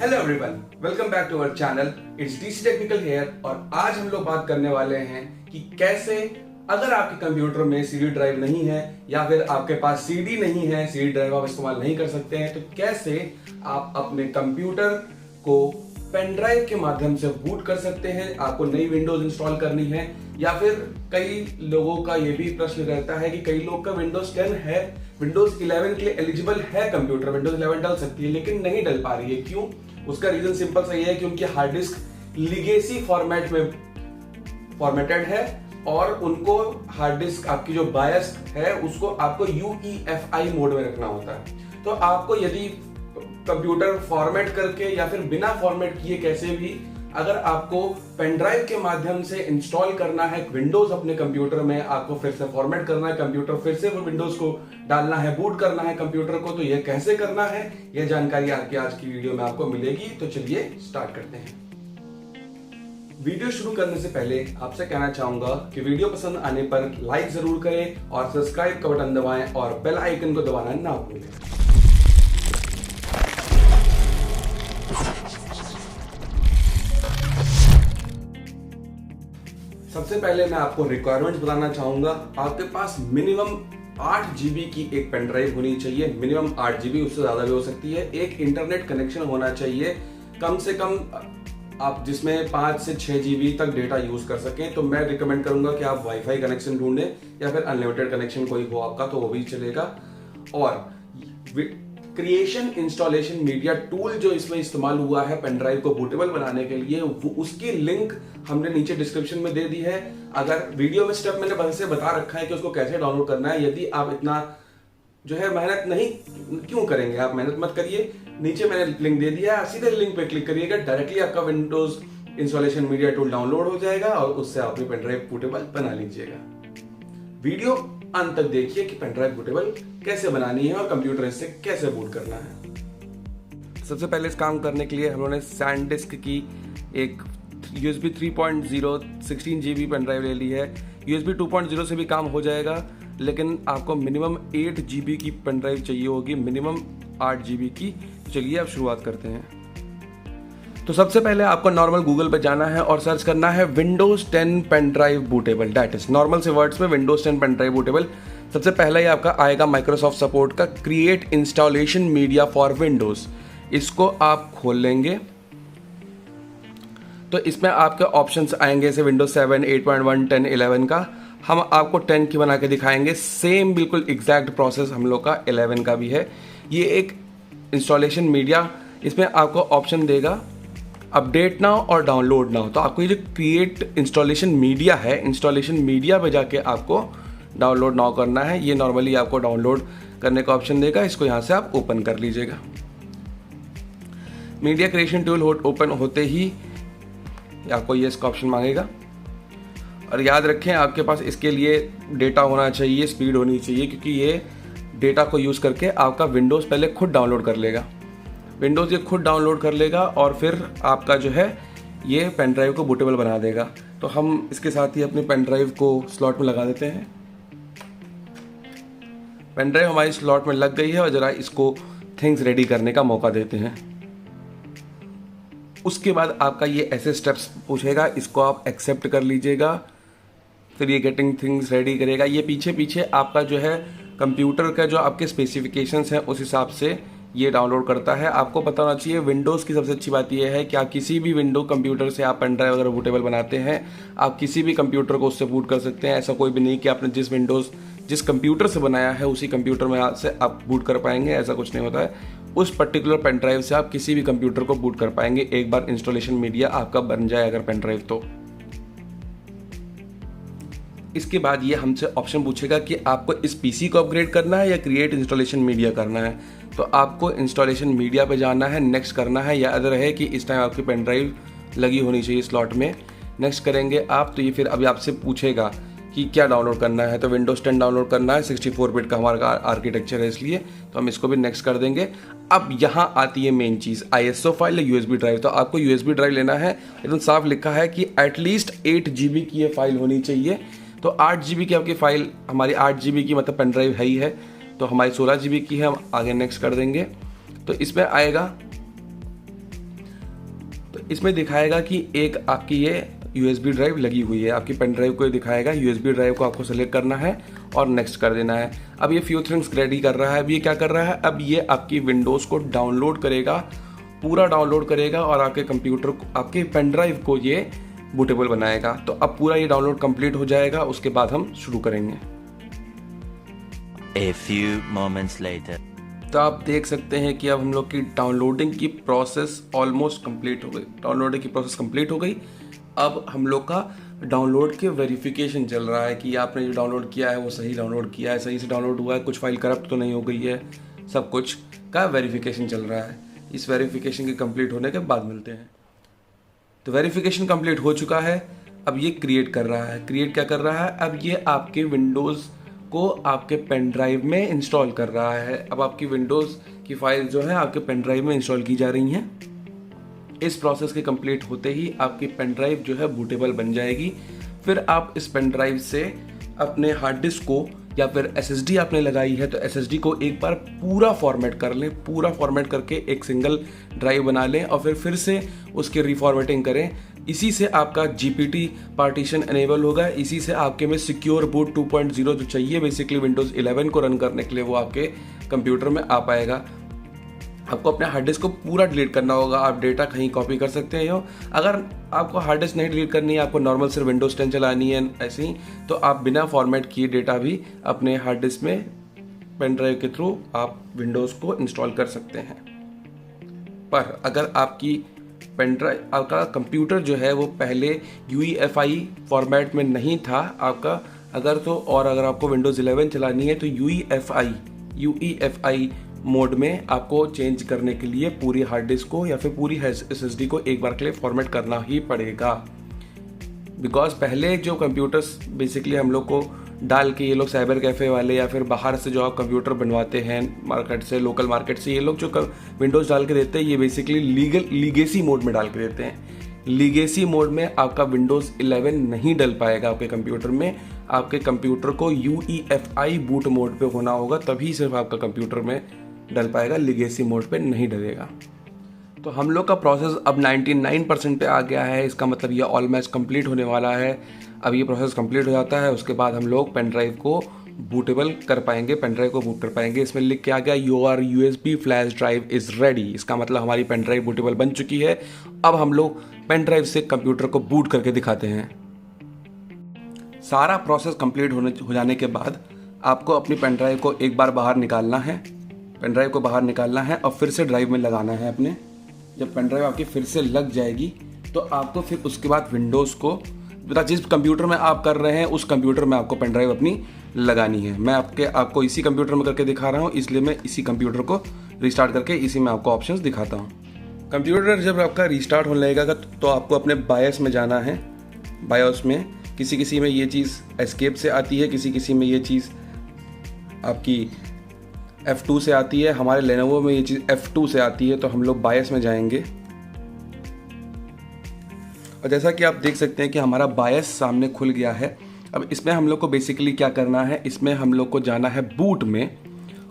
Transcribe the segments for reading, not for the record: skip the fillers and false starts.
Hello everyone, welcome back to our channel. It's DC technical here और आज हम लोग बात करने वाले हैं कि कैसे अगर आपके कंप्यूटर में सीडी ड्राइव नहीं है या फिर आपके पास सीडी नहीं है, सीडी ड्राइव आप इस्तेमाल नहीं कर सकते हैं, तो कैसे आप अपने कंप्यूटर को पेन ड्राइव के माध्यम से बूट कर सकते हैं। आपको नई विंडोज इंस्टॉल करनी है या फिर कई लोगों का ये भी प्रश्न रहता है कि कई लोग का विंडोज 10 है, विंडोज 11 के लिए एलिजिबल है कंप्यूटर, विंडोज 11 डल सकती है लेकिन नहीं डल पा रही है। क्यों? उसका रीजन सिंपल सा ये है कि उनकी हार्ड डिस्क लिगेसी फॉर्मेट में फॉर्मेटेड है और उनको हार्ड डिस्क आपकी जो बायस है उसको आपको UEFI मोड में रखना होता है। तो आपको यदि कंप्यूटर फॉर्मेट करके या फिर बिना फॉर्मेट किए कैसे भी अगर आपको पेन ड्राइव के माध्यम से इंस्टॉल करना है विंडोज अपने कंप्यूटर में, आपको फिर से फॉर्मेट करना है कंप्यूटर, फिर से वो विंडोज को डालना है, बूट करना है कंप्यूटर को, तो ये कैसे करना है यह जानकारी आपकी आज की वीडियो में आपको मिलेगी। तो चलिए स्टार्ट करते हैं। वीडियो शुरू करने से पहले आपसे कहना चाहूंगा कि वीडियो पसंद आने पर लाइक जरूर करें और सब्सक्राइब का बटन दबाएं और बेल आइकन को दबाना ना भूलें। सबसे पहले मैं आपको रिक्वायरमेंट्स बताना चाहूंगा। आपके पास मिनिमम 8 GB की एक पेन ड्राइव होनी चाहिए, मिनिमम 8 GB, उससे ज्यादा भी हो सकती है। एक इंटरनेट कनेक्शन होना चाहिए कम से कम, आप जिसमें 5 से 6 GB तक डेटा यूज कर सकें। तो मैं रिकमेंड करूंगा कि आप वाईफाई कनेक्शन ढूंढें या फिर अनलिमिटेड कनेक्शन कोई हो आपका तो वो भी चलेगा। और क्रिएशन इंस्टॉलेशन मीडिया टूल जो इसमें इस्तेमाल हुआ है पेन ड्राइव को बूटेबल बनाने के लिए, उसकी लिंक हमने नीचे डिस्क्रिप्शन में दे दी है। अगर वीडियो में स्टेप मैंने बस से बता रखा है कि उसको कैसे डाउनलोड करना है। यदि आप इतना जो है मेहनत नहीं क्यों करेंगे, आप मेहनत मत करिए, नीचे मैंने लिंक दे दिया है, सीधे लिंक पे क्लिक करिएगा, डायरेक्टली आपका Windows installation media tool download हो जाएगा और उससे आप अपनी पेन ड्राइव बूटेबल बना लीजिएगा। वीडियो अंत तक देखिए कि पेन ड्राइव बूटेबल कैसे बनानी है और कंप्यूटर इससे कैसे बूट करना है। सबसे पहले इस काम करने के लिए हम लोगों ने सैनडिस्क की एक USB 3.0 16 GB पेन ड्राइव ले ली है। USB 2.0 से भी काम हो जाएगा लेकिन आपको मिनिमम 8 GB की पेन ड्राइव चाहिए होगी, मिनिमम 8 GB की। चलिए अब शुरुआत करते हैं। तो सबसे पहले आपको नॉर्मल गूगल पे जाना है और सर्च करना है Windows 10 pen drive bootable, that is normal से वर्ड्स में विंडोज 10 पेन ड्राइव बूटेबल। सबसे पहला ही आपका आएगा माइक्रोसॉफ्ट सपोर्ट का create installation media for Windows. इसको आप खोल लेंगे तो इसमें आपके ऑप्शंस आएंगे जैसे विंडोज 7, 8.1, 10, 11 का। हम आपको 10 की बना के दिखाएंगे, सेम बिल्कुल एग्जैक्ट प्रोसेस हम लोग का 11 का भी है। ये एक इंस्टॉलेशन मीडिया, इसमें आपको ऑप्शन देगा अपडेट नाउ और डाउनलोड नाउ। तो आपको ये जो क्रिएट इंस्टॉलेशन मीडिया है, इंस्टॉलेशन मीडिया पे जाके आपको डाउनलोड नाउ करना है। ये नॉर्मली आपको डाउनलोड करने का ऑप्शन देगा, इसको यहाँ से आप ओपन कर लीजिएगा। मीडिया क्रिएशन टूल ओपन होते ही आपको ये इसका ऑप्शन मांगेगा और याद रखें आपके पास इसके लिए डेटा होना चाहिए, स्पीड होनी चाहिए, क्योंकि ये डेटा को यूज़ करके आपका विंडोज़ पहले खुद डाउनलोड कर लेगा। विंडोज़ ये खुद डाउनलोड कर लेगा और फिर आपका जो है ये पेन ड्राइव को बूटेबल बना देगा। तो हम इसके साथ ही अपनी पेन ड्राइव को स्लॉट में लगा देते हैं। पेन ड्राइव हमारी स्लॉट में लग गई है और ज़रा इसको थिंग्स रेडी करने का मौका देते हैं। उसके बाद आपका ये ऐसे स्टेप्स पूछेगा, इसको आप एक्सेप्ट कर लीजिएगा। फिर ये गेटिंग थिंग्स रेडी करेगा। ये पीछे पीछे आपका जो है कंप्यूटर का जो आपके स्पेसिफिकेशंस हैं उस हिसाब से ये डाउनलोड करता है। आपको पता होना चाहिए विंडोज़ की सबसे अच्छी बात यह है कि आप किसी भी विंडो कंप्यूटर से आप पेन ड्राइव अगर बूटेबल बनाते हैं, आप किसी भी कंप्यूटर को उससे बूट कर सकते हैं। ऐसा कोई भी नहीं कि आपने जिस कंप्यूटर से बनाया है उसी कंप्यूटर में से आप बूट कर पाएंगे, ऐसा कुछ नहीं होता है। उस पर्टिकुलर पेन ड्राइव से आप किसी भी कंप्यूटर को बूट कर पाएंगे एक बार इंस्टॉलेशन मीडिया आपका बन जाए अगर पेन ड्राइव तो। इसके बाद ये हमसे ऑप्शन पूछेगा कि आपको इस पीसी को अपग्रेड करना है या क्रिएट इंस्टॉलेशन मीडिया करना है। तो आपको इंस्टॉलेशन मीडिया पे जाना है, नेक्स्ट करना है। याद रहे कि इस टाइम आपकी पेन ड्राइव लगी होनी चाहिए स्लॉट में। नेक्स्ट करेंगे आप तो ये फिर अभी आपसे पूछेगा कि क्या डाउनलोड करना है। तो विंडोज 10 डाउनलोड करना है, 64 बिट का हमारा आर्किटेक्चर है इसलिए तो हम इसको भी नेक्स्ट कर देंगे। अब यहाँ आती है मेन चीज़, ISO फाइल या USB ड्राइव। तो आपको USB ड्राइव लेना है, एकदम साफ लिखा है कि एटलीस्ट 8 GB की ये फाइल होनी चाहिए। तो 8 GB की आपकी फाइल, हमारी 8 GB की मतलब पेन ड्राइव है ही है, तो हमारी 16 GB की है। हम आगे नेक्स्ट कर देंगे। तो इसमें आएगा इसमें दिखाएगा कि एक आपकी ये USB ड्राइव लगी हुई है, आपकी पेन ड्राइव को ये दिखाएगा। USB ड्राइव को आपको सेलेक्ट करना है और नेक्स्ट कर देना है। अब ये फ्यू थिंग्स रेडी कर रहा है। अब ये क्या कर रहा है, अब ये आपकी विंडोज़ को डाउनलोड करेगा, पूरा डाउनलोड करेगा और आपके कंप्यूटर को, आपके पेन ड्राइव को ये बूटेबल बनाएगा। तो अब पूरा ये डाउनलोड कंप्लीट हो जाएगा, उसके बाद हम शुरू करेंगे। A few moments later. तो आप देख सकते हैं कि अब हम लोग की डाउनलोडिंग की प्रोसेस ऑलमोस्ट कंप्लीट हो गई। डाउनलोडिंग की प्रोसेस कंप्लीट हो गई। अब हम लोग का डाउनलोड के वेरिफिकेशन चल रहा है कि आपने जो डाउनलोड किया है वो सही डाउनलोड किया है, सही से डाउनलोड हुआ है, कुछ फाइल करप्ट तो नहीं हो गई है, सब कुछ का वेरिफिकेशन चल रहा है। इस वेरिफिकेशन के कंप्लीट होने के बाद मिलते हैं। तो वेरिफिकेशन कंप्लीट हो चुका है। अब ये क्रिएट कर रहा है। क्रिएट क्या कर रहा है, अब ये आपके विंडोज़ को आपके पेन ड्राइव में इंस्टॉल कर रहा है। अब आपकी विंडोज़ की फाइल जो है आपके पेन ड्राइव में इंस्टॉल की जा रही हैं। इस प्रोसेस के कंप्लीट होते ही आपकी पेन ड्राइव जो है बूटेबल बन जाएगी। फिर आप इस पेन ड्राइव से अपने हार्ड डिस्क को या फिर SSD आपने लगाई है तो SSD को एक बार पूरा फॉर्मेट कर लें, पूरा फॉर्मेट करके एक सिंगल ड्राइव बना लें और फिर से उसकी रिफॉर्मेटिंग करें। इसी से आपका GPT पार्टीशन एनेबल होगा। इसी से आपके में सिक्योर बूट 2.0 जो चाहिए बेसिकली विंडोज़ 11 को रन करने के लिए वो आपके कंप्यूटर में आ पाएगा। आपको अपने हार्ड डिस्क को पूरा डिलीट करना होगा। आप डेटा कहीं कॉपी कर सकते हैं हो। अगर आपको हार्ड डिस्क नहीं डिलीट करनी है, आपको नॉर्मल सिर्फ विंडोज़ 10 चलानी है ऐसे ही, तो आप बिना फॉर्मेट किए डेटा भी अपने हार्ड डिस्क में पेन ड्राइव के थ्रू आप विंडोज़ को इंस्टॉल कर सकते हैं। पर अगर आपकी पेन ड्राइव, आपका कंप्यूटर जो है वो पहले UEFI फॉर्मेट में नहीं था आपका, अगर आपको विंडोज़ 11 चलानी है तो UEFI मोड में आपको चेंज करने के लिए पूरी हार्ड डिस्क को या फिर पूरी SSD को एक बार के लिए फॉर्मेट करना ही पड़ेगा। बिकॉज पहले जो कंप्यूटर्स बेसिकली हम लोग को डाल के, ये लोग साइबर कैफ़े वाले या फिर बाहर से जो आप कंप्यूटर बनवाते हैं मार्केट से, लोकल मार्केट से, ये लोग जो विंडोज़ डाल के देते हैं ये बेसिकली लीगेसी मोड में डाल के देते हैं। लीगेसी मोड में आपका विंडोज़ 11 नहीं डल पाएगा आपके कंप्यूटर में। आपके कंप्यूटर को UEFI बूट मोड पे होना होगा, तभी सिर्फ आपका कंप्यूटर में डल पाएगा, लीगेसी मोड पे नहीं डलेगा। तो हम लोग का प्रोसेस अब 99% पे आ गया है। इसका मतलब ये ऑलमोस्ट कंप्लीट होने वाला है। अब ये प्रोसेस कंप्लीट हो जाता है, उसके बाद हम लोग पेन ड्राइव को बूटेबल कर पाएंगे, पेन ड्राइव को बूट कर पाएंगे। इसमें लिख के आ गया your USB flash drive is ready. इसका मतलब हमारी पेन ड्राइव बूटेबल बन चुकी है। अब हम लोग पेन ड्राइव से कंप्यूटर को बूट करके दिखाते हैं। सारा प्रोसेस कंप्लीट हो जाने के बाद आपको अपनी पेन ड्राइव को एक बार बाहर निकालना है, पेन ड्राइव को बाहर निकालना है और फिर से ड्राइव में लगाना है अपने। जब पेन ड्राइव आपकी फिर से लग जाएगी तो आपको फिर उसके बाद विंडोज़ को, जिस कंप्यूटर में आप कर रहे हैं उस कंप्यूटर में आपको पेन ड्राइव अपनी लगानी है। मैं आपको इसी कंप्यूटर में करके दिखा रहा हूँ, इसलिए मैं इसी कंप्यूटर को रिस्टार्ट करके इसी में आपको ऑप्शंस दिखाता हूँ। कंप्यूटर जब आपका रिस्टार्ट होने लगेगा तो आपको अपने बायोस में जाना है। बायोस में किसी में ये चीज़ एस्केप से आती है, किसी में ये चीज़ आपकी F2 से आती है। हमारे लेनोवो में ये चीज़ F2 से आती है। तो हम लोग बायस में जाएंगे और जैसा कि आप देख सकते हैं कि हमारा बायस सामने खुल गया है। अब इसमें हम लोग को बेसिकली क्या करना है, इसमें हम लोग को जाना है बूट में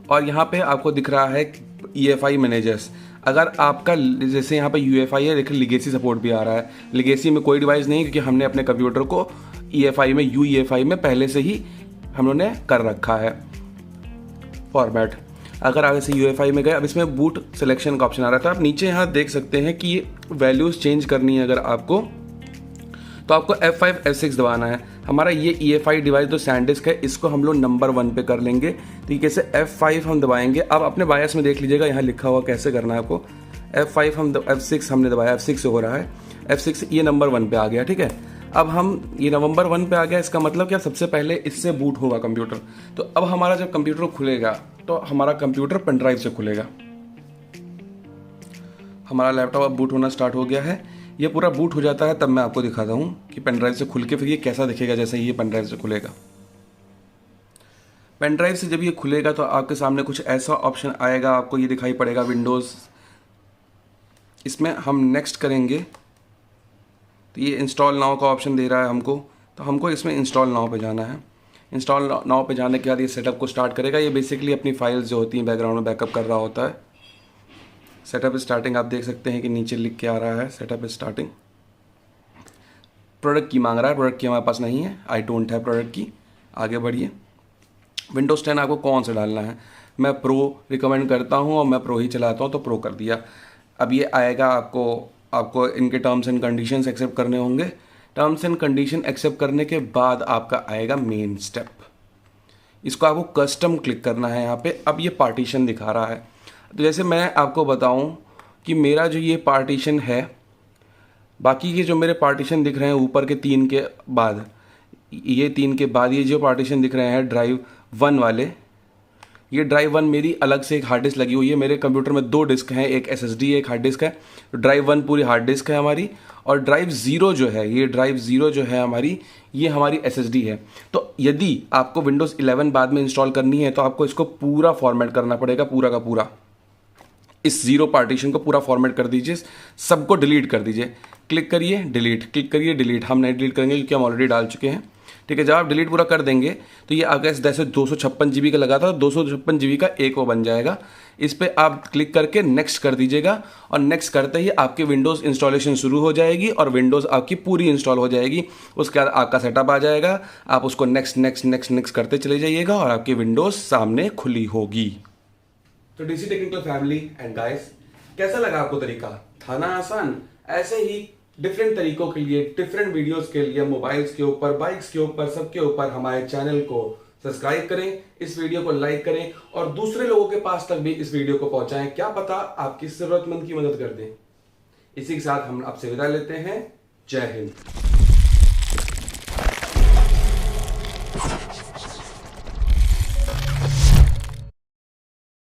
और यहाँ पे आपको दिख रहा है EFI मैनेजर्स। अगर आपका जैसे यहाँ पे UEFI है, देखिए लीगेसी सपोर्ट भी आ रहा है। लीगेसी में कोई डिवाइस नहीं, क्योंकि हमने अपने कंप्यूटर को UEFI में पहले से ही हम लोगों ने कर रखा है फॉर्मेट। अगर आप ऐसे UEFI में गए, अब इसमें बूट सिलेक्शन का ऑप्शन आ रहा था। आप नीचे यहाँ देख सकते हैं कि ये वैल्यूज़ चेंज करनी है अगर आपको, तो आपको F5 F6 दबाना है। हमारा ये EFI डिवाइस जो सैनडिस्क है इसको हम लोग नंबर 1 पे कर लेंगे। तो कैसे F5 हम दबाएंगे। अब अपने बायस में देख लीजिएगा, यहाँ लिखा हुआ कैसे करना है आपको। F5 F6 हमने दबाया, F6 से हो रहा है, F6 ये नंबर 1 पे आ गया, ठीक है। अब हम ये नवंबर 1 पे आ गया, इसका मतलब क्या, सबसे पहले इससे बूट होगा कंप्यूटर। तो अब हमारा जब कंप्यूटर खुलेगा तो हमारा कंप्यूटर पेन ड्राइव से खुलेगा। हमारा लैपटॉप अब बूट होना स्टार्ट हो गया है। ये पूरा बूट हो जाता है तब मैं आपको दिखाता हूँ कि पेन ड्राइव से खुल के फिर ये कैसा दिखेगा जैसे ये पेन ड्राइव से खुलेगा। पेन ड्राइव से जब ये खुलेगा तो आपके सामने कुछ ऐसा ऑप्शन आएगा, आपको ये दिखाई पड़ेगा विंडोज़। इसमें हम नेक्स्ट करेंगे तो ये इंस्टॉल नाउ का ऑप्शन दे रहा है हमको, तो हमको इसमें इंस्टॉल नाउ पे जाना है। इंस्टॉल नाउ पे जाने के बाद ये सेटअप को स्टार्ट करेगा। ये बेसिकली अपनी फाइल्स जो होती हैं बैकग्राउंड में बैकअप कर रहा होता है। सेटअप स्टार्टिंग आप देख सकते हैं कि नीचे लिख के आ रहा है सेटअप स्टार्टिंग। प्रोडक्ट की मांग रहा है, प्रोडक्ट की हमारे पास नहीं है, आई डोंट हैव प्रोडक्ट की। आगे बढ़िए। विंडोज़ 10 आपको कौन सा डालना है? मैं प्रो रिकमेंड करता हूँ और मैं प्रो ही चलाता हूँ, तो प्रो कर दिया। अब ये आएगा, आपको इनके टर्म्स एंड कंडीशंस एक्सेप्ट करने होंगे। टर्म्स एंड कंडीशन एक्सेप्ट करने के बाद आपका आएगा मेन स्टेप। इसको आपको कस्टम क्लिक करना है यहाँ पे। अब ये पार्टीशन दिखा रहा है, तो जैसे मैं आपको बताऊँ कि मेरा जो ये पार्टीशन है, बाकी के जो मेरे पार्टीशन दिख रहे हैं ऊपर के 3 के बाद, ये 3 के बाद ये जो पार्टीशन दिख रहे हैं ड्राइव 1 वाले, ये ड्राइव 1 मेरी अलग से एक हार्ड डिस्क लगी हुई है। मेरे कंप्यूटर में 2 डिस्क हैं, एक SSD एक हार्ड डिस्क है। तो ड्राइव 1 पूरी हार्ड डिस्क है हमारी, और ड्राइव 0 जो है, ये ड्राइव 0 जो है हमारी, ये हमारी SSD है। तो यदि आपको विंडोज़ 11 बाद में इंस्टॉल करनी है तो आपको इसको पूरा फॉर्मेट करना पड़ेगा, पूरा का पूरा। इस 0 पार्टीशन को पूरा फॉर्मेट कर दीजिए, सबको डिलीट कर दीजिए। क्लिक करिए डिलीट, क्लिक करिए डिलीट। हम नहीं डिलीट करेंगे क्योंकि हम ऑलरेडी डाल चुके हैं, ठीक है। जब आप डिलीट पूरा कर देंगे तो ये अगर जैसे 256 GB का लगा था, 256 GB का एक वो बन जाएगा। इस पर आप क्लिक करके नेक्स्ट कर दीजिएगा, और नेक्स्ट करते ही आपकी विंडोज़ इंस्टॉलेशन शुरू हो जाएगी और विंडोज़ आपकी पूरी इंस्टॉल हो जाएगी। उसके बाद आपका सेटअप आ जाएगा, आप उसको नेक्स्ट नेक्स्ट नेक्स्ट नेक्स्ट करते चले जाइएगा और आपकी विंडोज़ सामने खुली होगी। तो DC technical family and guys, कैसा लगा आपको तरीका? था ना आसान? ऐसे ही डिफरेंट तरीकों के लिए, डिफरेंट वीडियोस के लिए, मोबाइल्स के ऊपर, बाइक्स के ऊपर, सबके ऊपर हमारे चैनल को सब्सक्राइब करें, इस वीडियो को लाइक करें और दूसरे लोगों के पास तक भी इस वीडियो को पहुंचाएं। क्या पता आपकी जरूरतमंद की मदद कर दें। इसी के साथ हम आपसे विदा लेते हैं। जय हिंद।